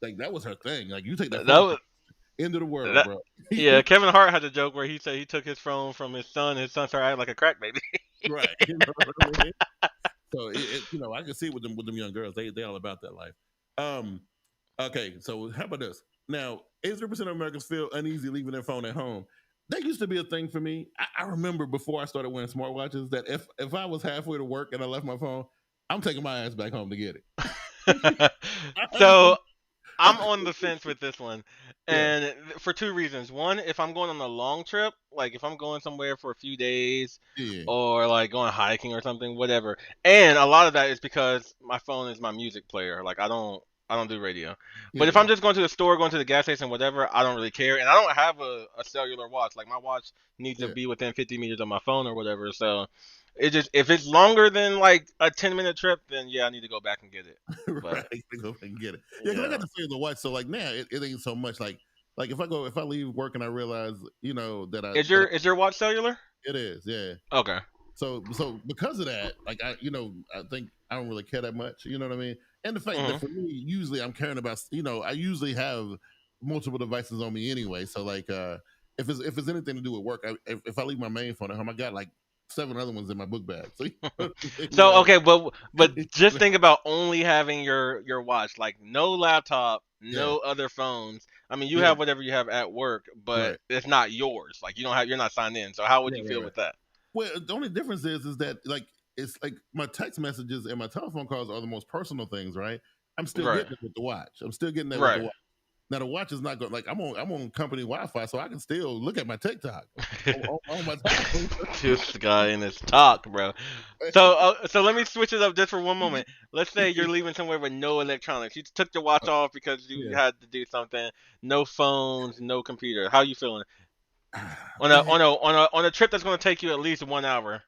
like that was her thing. Like you take that phone. End of the world, bro. Yeah, Kevin Hart had a joke where he said he took his phone from his son. His son started acting like a crack baby. Right. You know what I mean? So I can see with them young girls, they all about that life. Okay, so how about this? Now, 83% of Americans feel uneasy leaving their phone at home. That used to be a thing for me. I remember before I started wearing smartwatches that if I was halfway to work and I left my phone, I'm taking my ass back home to get it. So I'm on the fence with this one, and for two reasons. One, if I'm going on a long trip, like if I'm going somewhere for a few days, or like going hiking or something, whatever. And a lot of that is because my phone is my music player. Like I don't do radio. But if I'm just going to the store, going to the gas station, whatever, I don't really care. And I don't have a cellular watch. Like my watch needs to be within 50 meters of my phone or whatever. So if it's longer than like a 10-minute trip, then I need to go back and get it. Right, go back and get it. Yeah, because I got to say the watch. So like now it ain't so much like if I leave work and I realize that is your watch cellular? It is, yeah. Okay. So because of that, like I think I don't really care that much. You know what I mean? And the fact that for me, usually I'm caring about. I usually have multiple devices on me anyway. So like if it's anything to do with work, if I leave my main phone at home, I got like 7 other ones in my book bag. So okay, but just think about only having your watch, like no laptop, no other phones. I mean, you have whatever you have at work, but it's not yours. Like you're not signed in. So how would you feel with that? Well, the only difference is that like it's like my text messages and my telephone calls are the most personal things, right? I'm still getting it with the watch. I'm still getting that with the watch. Now the watch is not going. Like I'm on company Wi-Fi, so I can still look at my TikTok on my phone. This guy in his talk, bro. So let me switch it up just for one moment. Let's say you're leaving somewhere with no electronics. You took your watch off because you had to do something. No phones, no computer. How you feeling? On a trip that's going to take you at least 1 hour.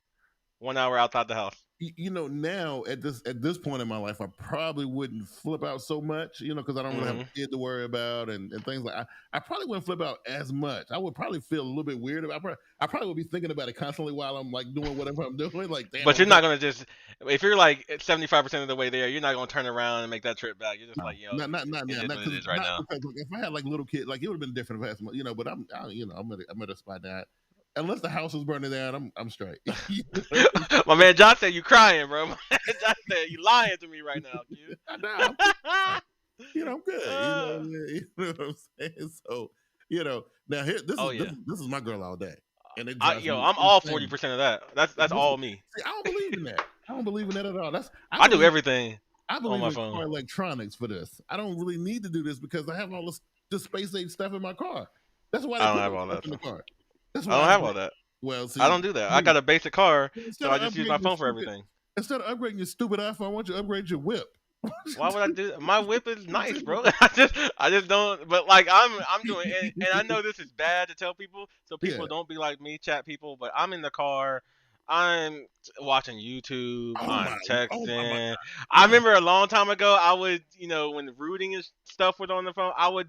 1 hour outside the house. Now at this point in my life, I probably wouldn't flip out so much, because I don't really have a kid to worry about and things like. I probably wouldn't flip out as much. I would probably feel a little bit weird about. I probably would be thinking about it constantly while I'm like doing whatever I'm doing. Like, damn. But you're not gonna just if you're like 75% of the way there, you're not gonna turn around and make that trip back. You're just like, yo, not now. Because if I had like little kids, like it would have been different if I had some, But I'm at a spot now. Unless the house is burning down, I'm straight. My man John said you crying, bro. My man John said you lying to me right now, Q. I'm good. You know what I'm saying? So, now here this is my girl all day. And I'm all 40% of that. That's all me. See, I don't believe in that. I don't believe in that at all. I do everything. I on believe my in phone. car electronics for this. I don't really need to do this because I have all this space age stuff in my car. That's why they I don't put have this all stuff that in the stuff. car. That's I why don't I have say, all that. well, I see, don't do that. I you, got a basic car, so instead I of just use my upgrading your phone for stupid, everything. instead of upgrading your stupid iPhone, why don't you upgrade your whip? Why would I do that? My whip is nice, bro. I just don't. But like I'm doing, and I know this is bad to tell people, so Yeah. people don't be like me, chat people. But I'm in the car. I'm watching YouTube. I'm Oh my texting. I God. remember a long time ago, I would, when the routing and stuff was on the phone, I would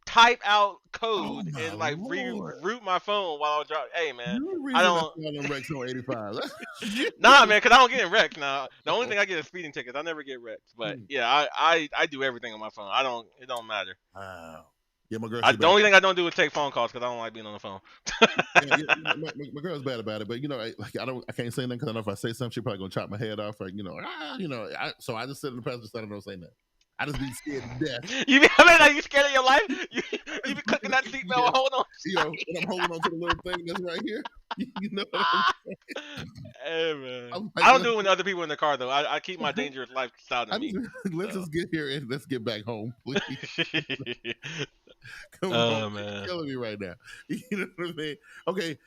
type out Oh code my and like Lord. reroute my phone while I was driving. Hey man, You're the I reason I don't. saw them wrecks on 85. Nah, man, cause I don't get in wrecks now. The only thing I get is speeding tickets. I never get wrecks. But yeah, I do everything on my phone. I don't. It don't matter. Wow. Yeah, my girl, The only thing I don't do is take phone calls because I don't like being on the phone. my girl's bad about it, but I can't say nothing because I know if I say something, she's probably gonna chop my head off. So I just sit in the passenger side and don't say nothing. I just be scared to death. Are you scared of your life? You be clicking that seatbelt, hold on. And I'm holding on to the little thing that's right here. You know what I'm saying? Hey man, Like, I don't do it with other people in the car though. I keep my dangerous lifestyle to me. Let's just get here and let's get back home, please. Come Oh on, man, you're killing me right now. You know what I mean? Okay,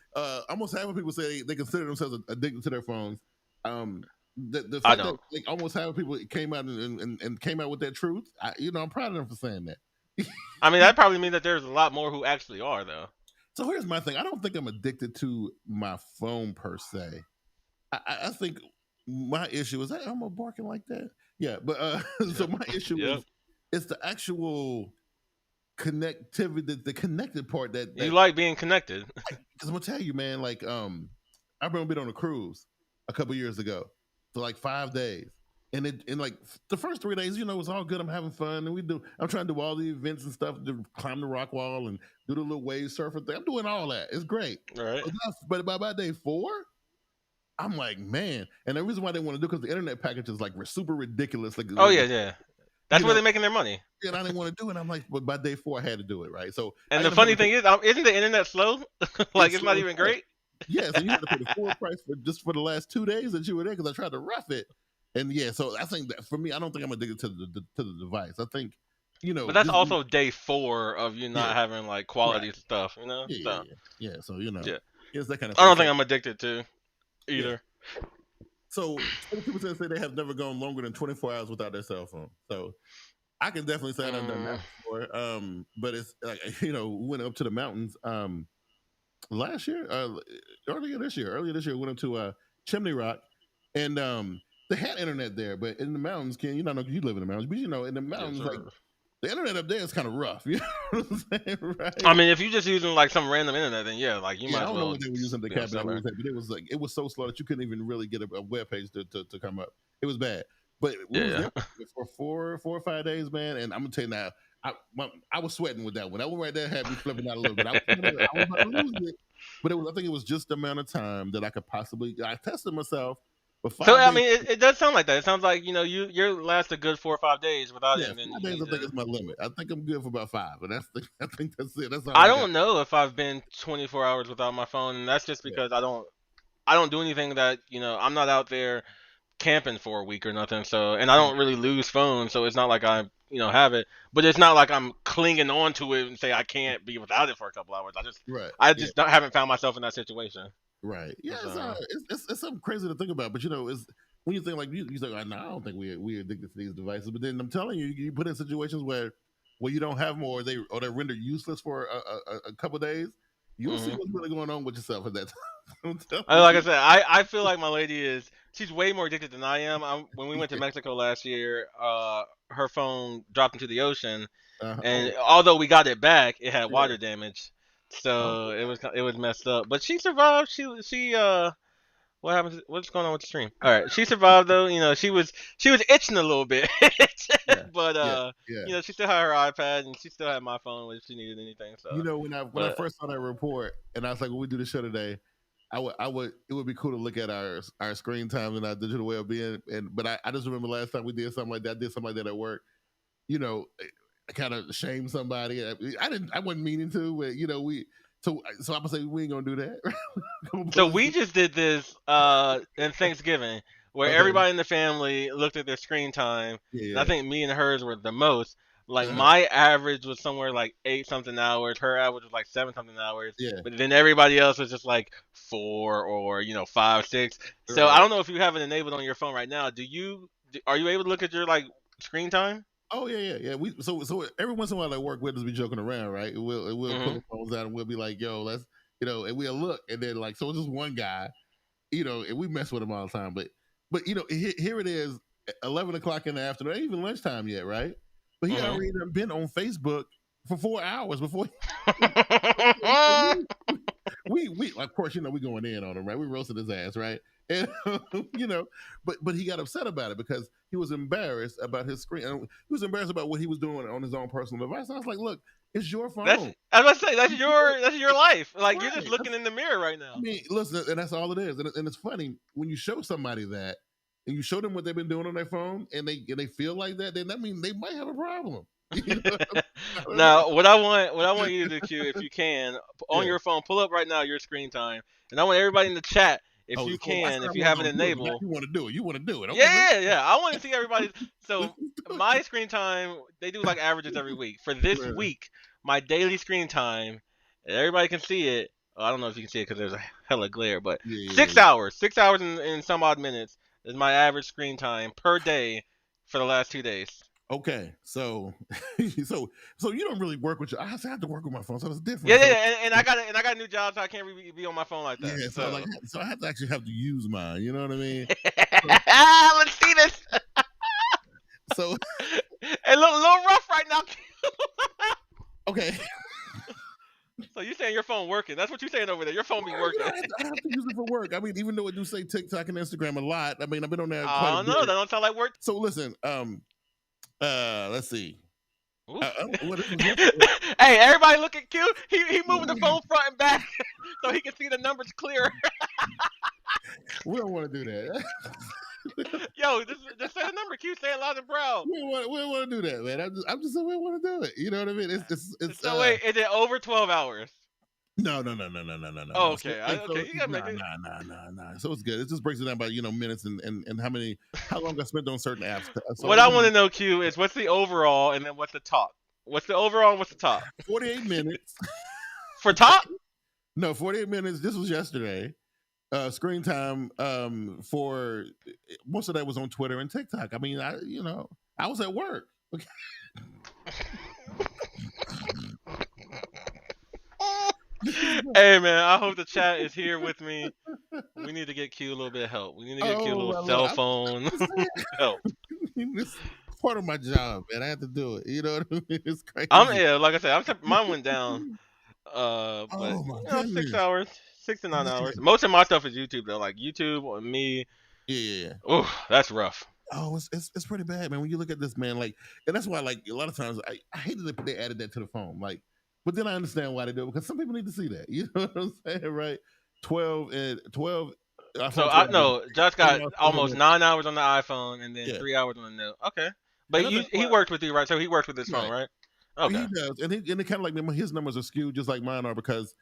almost half of people say they consider themselves addicted to their phones. The fact that like almost half of people came out and came out with that truth, I'm proud of them for saying that. I mean, that probably means that there's a lot more who actually are though. So here's my thing. I don't think I'm addicted to my phone per se. I think my issue is that I'm barking like that. Yeah, but so my issue is it's the actual connectivity, the connected part that you like being connected. Because I'm gonna tell you, man. Like, I remember being on a cruise a couple years ago for like 5 days, and like the first 3 days, it was all good. I'm having fun, and I'm trying to do all the events and stuff, to climb the rock wall and do the little wave surfing thing. I'm doing all that. It's great. Right. But by day 4, I'm like, man. And the reason why they want to do because the internet package is like super ridiculous. Like, yeah. That's where they're making their money. And I didn't want to do it. I'm like, but by day 4, I had to do it, right? So, and the funny thing is, isn't the internet slow? Like, it's not even great. Yes, and you had to pay the full price for the last 2 days that you were there because I tried to rough it. And yeah, so I think that for me, I don't think I'm addicted to the device. I think, but that's also day 4 of you not having like quality stuff, Yeah. So it's that kind of. I don't think I'm addicted to either. Yeah. So people say they have never gone longer than 24 hours without their cell phone. So I can definitely say I've done that before. But it's like we went up to the mountains last year, earlier this year, we went up to Chimney Rock, and they had internet there, but in the mountains, Ken, you live in the mountains, but in the mountains, like the internet up there is kind of rough. You know what I'm saying, right? I mean, if you're just using like some random internet, then like you might as well. I don't know what they were using the cabin, but it was so slow that you couldn't even really get a web page to come up. It was bad, but we was there for 4 or 5 days, man. And I'm gonna tell you now, I was sweating with that one. That one right there had me flipping out a little bit. I was about to lose it, but I think it was just the amount of time that I could possibly. I tested myself. So I mean, it does sound like that. It sounds like you're last a good 4 or 5 days without it. 5 days, I think is my limit. I think I'm good for about 5, and I think that's it. That's all I don't know if I've been 24 hours without my phone, and that's just because I don't do anything that I'm not out there camping for a week or nothing. So, and I don't really lose phones, so it's not like I have it, but it's not like I'm clinging on to it and say I can't be without it for a couple hours. I just haven't found myself in that situation. Right. Yeah. It's something crazy to think about, but it's when you think like you say, I don't think we're addicted to these devices, but then I'm telling you, you put in situations where you don't have more, or they're rendered useless for a couple of days. You'll see what's really going on with yourself at that time. Like I said, I feel like my lady she's way more addicted than I am. When we went to Mexico last year, her phone dropped into the ocean, and although we got it back, it had water damage. So it was messed up, but she survived. She what happened? What's going on with the stream? All right, she survived though. She was itching a little bit, but she still had her iPad and she still had my phone if she needed anything. So when I first saw that report and I was like, when we do the show today, it would be cool to look at our screen time and our digital well-being. But I just remember last time we did something like that. I did something like that at work. I kind of shamed somebody. I wasn't meaning to, but so I'm gonna say we ain't gonna do that. So we just did this in Thanksgiving. where Okay. everybody in the family looked at their screen time. Yeah. And I think me and hers were the most. Like Uh-huh. my average was somewhere like 8-something hours. Her average was like 7-something hours. Yeah. But then everybody else was just like 4 or 5, 6. So Right. I don't know if you have it enabled on your phone right now. Are you able to look at your like screen time? Oh yeah. We so every once in a while I work with us be joking around, right? We'll pull the phones out and we'll be like, yo, let's and we'll look, and then like so it's just one guy, and we mess with him all the time, but here it is, 11 o'clock in the afternoon, ain't even lunchtime yet, right? But he already done been on Facebook for 4 hours before. We of course we going in on him, right? We roasted his ass, right? And but he got upset about it because he was embarrassed about his screen. He was embarrassed about what he was doing on his own personal device. I was like, look, it's your phone. I was about to say that's your life. Like you're Right. just looking in the mirror right now. I mean, listen, and that's all it is. And it's funny when you show somebody that, and you show them what they've been doing on their phone, and they feel like that, then that means they might have a problem. Now, what I want you to do, Q, if you can, on your phone, pull up right now your screen time, and I want everybody in the chat, if you can, if you have it enabled. You want to do it. You want to do it. Okay. Yeah. I want to see everybody. So my screen time, they do like averages every week. For this week, my daily screen time, and everybody can see it. Well, I don't know if you can see it because there's a hella glare, but 6 hours, 6 hours and some odd minutes is my average screen time per day for the last 2 days. Okay, so you don't really work with your. I have to work with my phone, so it's different. Yeah, and I got a new job, so I can't really be on my phone like that. Yeah, so I have to actually have to use mine. You know what I mean? Let's see this. So a little rough right now. Okay. So you're saying your phone working? That's what you're saying over there. Your phone be working. I have to use it for work. I mean, even though it do say TikTok and Instagram a lot. I mean, I've been on there. Oh no, that don't sound like work. So listen, let's see. Hey, everybody look at Q. He moving the phone front and back so he can see the numbers clearer. We don't want to do that. Yo, just say the number, Q. Say it loud and proud. We don't want to do that, man. I'm just saying we want to do it. You know what I mean? It's so wait, is it over 12 hours? No. Oh, okay. Okay. You gotta make it. Nah. So it's good. It just breaks it down by minutes and how long I spent on certain apps. So what I want to know, Q, is what's the overall and then what's the top? What's the overall and what's the top? 48 minutes. For top? No, 48 minutes. This was yesterday. Screen time for most of that was on Twitter and TikTok. I mean, I was at work. Okay. Hey man, I hope the chat is here with me. We need to get Q a little bit of help. We need to get Q a little cell phone help. It's part of my job, man. I have to do it. You know what I mean? It's crazy. Like I said, mine went down. But 6 hours, 6 to 9 hours. Most of my stuff is YouTube though, like YouTube or me. Yeah. Oh, that's rough. Oh, it's pretty bad, man. When you look at this, man, like, and that's why, like, a lot of times I hated that they added that to the phone, like. But then I understand why they do it because some people need to see that. You know what I'm saying, right? 12. So I know Josh got almost 9 hours on the iPhone and then 3 hours on the Note. Okay, but he worked with you, right? So he worked with his phone, right? Okay. He does, and it kind of like his numbers are skewed just like mine are because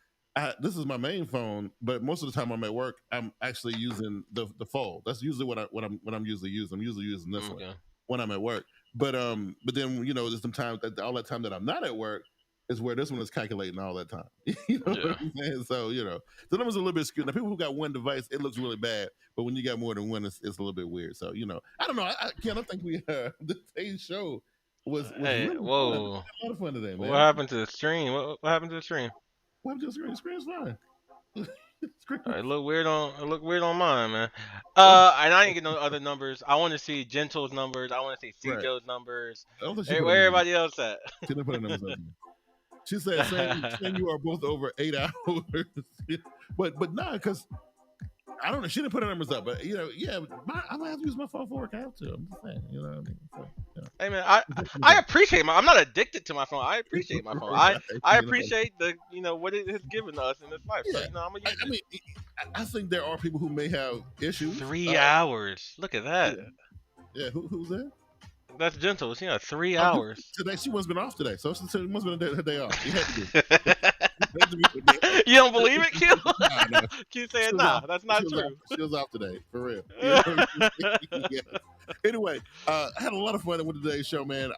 this is my main phone, but most of the time I'm at work, I'm actually using the Fold. That's usually what I'm usually using. I'm usually using this one when I'm at work. But then there's some times that all that time that I'm not at work. Is where this one is calculating all that time. You know what I'm saying? So, the numbers are a little bit skewed. Now, people who got one device, it looks really bad. But when you got more than one, it's a little bit weird. So, I don't know. I don't think today's show was really whoa. Fun. A lot of fun today, man. What happened to the stream? What happened to the stream? What happened to the screen? The screen's fine. It look weird on mine, man. And I didn't get no other numbers. I want to see Gentle's numbers. I want to see CJo's numbers. Where everybody else at? She didn't put her numbers up. She said, saying you are both over 8 hours. but nah, because I don't know. She didn't put her numbers up, but I might have to use my phone for work. I have to. I'm just saying, you know what I mean? So, Hey man, I appreciate I'm not addicted to my phone. I appreciate my phone. I appreciate the what it has given us in this life. So, I'm gonna use I mean, I think there are people who may have issues. 3 hours. Look at that. Yeah. Who's that? That's Gentle. She got 3 hours. Today she must have been off today, so she must have been her day off. You had to be. You don't believe it, Q? Nah. Q saying, nah, that's not true. She was off today, for real. You know what I mean? Yeah. Anyway, I had a lot of fun with today's show, man.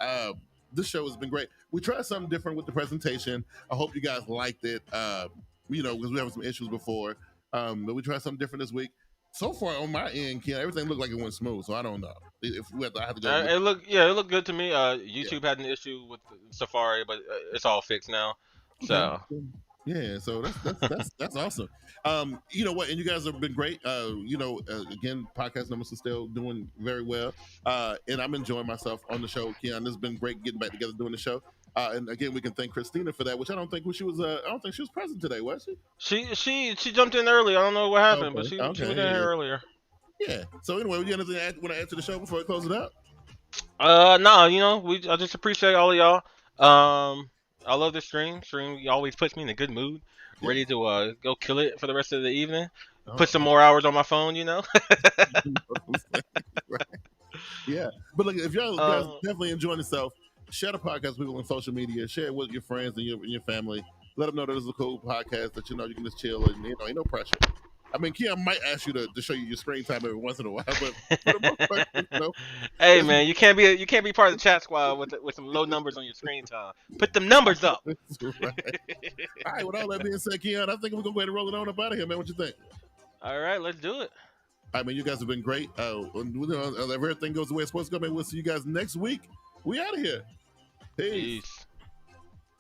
This show has been great. We tried something different with the presentation. I hope you guys liked it. Because we had some issues before, but we tried something different this week. So far on my end, Ken, everything looked like it went smooth. So I don't know if I have to go. It looked good to me. YouTube had an issue with Safari, but it's all fixed now. Okay. So yeah, so that's awesome. You know what? And you guys have been great. Again, podcast numbers are still doing very well. And I'm enjoying myself on the show, Keyan. This has been great getting back together doing the show. And again, we can thank Christina for that, which I don't think she was present today, was she? She jumped in early. I don't know what happened, but she was in here earlier. Yeah. So anyway, you got anything want to add to the show before I close it out? No, I just appreciate all of y'all. I love this stream. Stream always puts me in a good mood, ready to go kill it for the rest of the evening. Put some more hours on my phone, Right. Yeah, but look, if y'all guys definitely enjoying yourself, share the podcast with people on social media. Share it with your friends and your family. Let them know that this is a cool podcast that you can just chill and ain't no pressure. I mean, Keyan might ask you to show you your screen time every once in a while, but for the most part, Hey man, you can't be part of the chat squad with some low numbers on your screen time. Put them numbers up. Right. All right, with all that being said, Keyan, I think we're gonna go ahead and roll it on up out of here, man. What you think? All right, let's do it. I mean, you guys have been great. If everything goes the way it's supposed to go, man, we'll see you guys next week. We out of here. Peace.